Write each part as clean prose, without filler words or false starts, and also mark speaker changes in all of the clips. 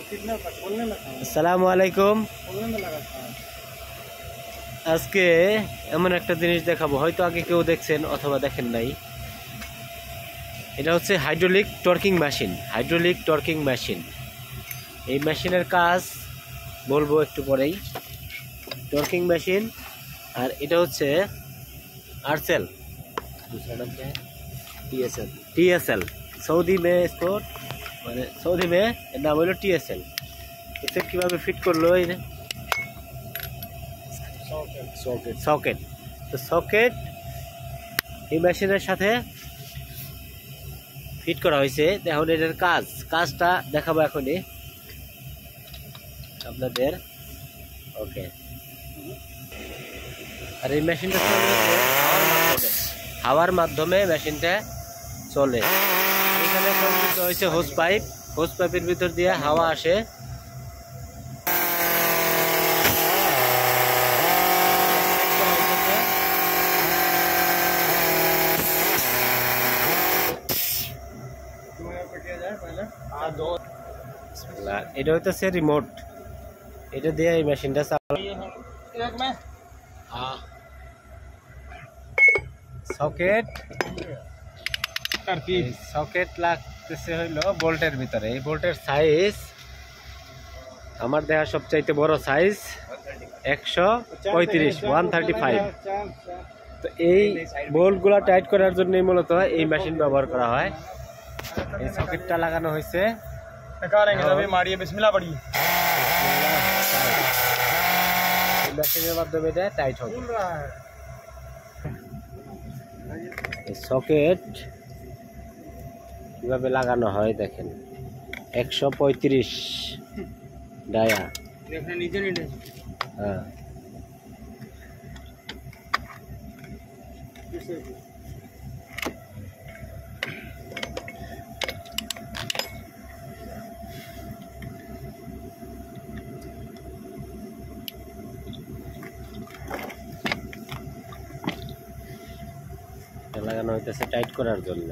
Speaker 1: আসসালামু আলাইকুম। আজকে এমন একটা জিনিস দেখাবো, হয়তো আগে কেউ দেখছেন অথবা দেখেন নাই। এটা হচ্ছে হাইড্রোলিক টর্কিং মেশিন। হাইড্রোলিক টর্কিং মেশিন, এই মেশিনের কাজ বলবো একটু পরেই। টর্কিং মেশিন, আর এটা হচ্ছে आरसेल, दूसरा नाम क्या है? TSL। TSL सऊदी में इसको মানে সৌদি में নাম হলো TSL। এটা কিভাবে ফিট করলো? এই সকেট তো সকেট এই মেশিনের সাথে ফিট করা হয়েছে। এখন এটার কাজটা দেখাবো এখনই আপনাদের। ওকে, আর এই মেশিনটা হাওয়ার মাধ্যমে মেশিনটা চলে। এখানে সংযুক্ত হয়েছে হোস পাইপ। হোস পাইপের ভিতর দিয়ে হাওয়া আসে। এটা হইতেছে রিমোট, এটা দিয়ে এই মেশিনটা সকেট লাগতেছে হইলো বোল্টের ভিতরে। এই বোল্টের সাইজ আমার দেখা সবচাইতে বড় সাইজ 135 135। তো এই বোল্টগুলো টাইট করার জন্যই মূলত এই মেশিন ব্যবহার করা হয়। এই সকেটটা লাগানো হয়েছে। মেশিনের মাধ্যমে এটা টাইট হবে। সকেট কিভাবে লাগানো হয় দেখেন। 135 ডায়া। হ্যাঁ, লাগানো হইতেছে টাইট করার জন্য।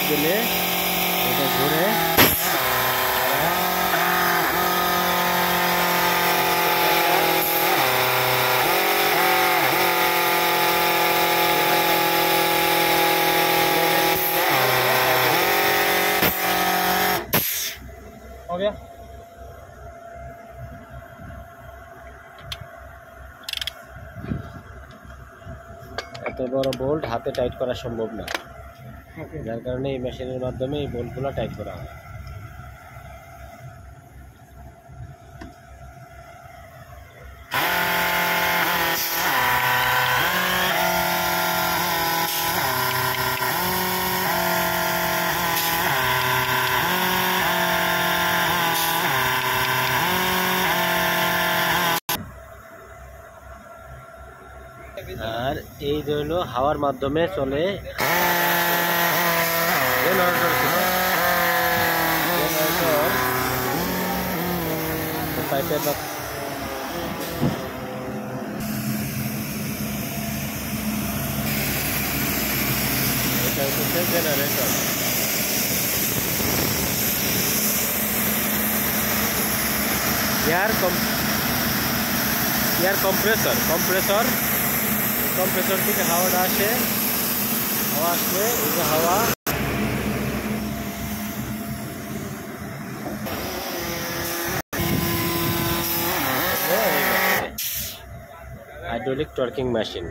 Speaker 1: দিলে এটা ঘুরে हो गया। এত বড় বোল্ট হাতে টাইট করা সম্ভব না, যার কারণে এই মেশিনের মাধ্যমে এই বোল্টগুলো টাইট করা হয়। আর এই হলো হাওয়ার মাধ্যমে চলে পাইপের এটা হচ্ছে জেনারেটর। এয়ার কম্প্রেসর থেকে হাওয়াটা আসে। হাওয়া আসলে এই যে হাওয়া हाइड्रोलिक टर्किंग मशीन।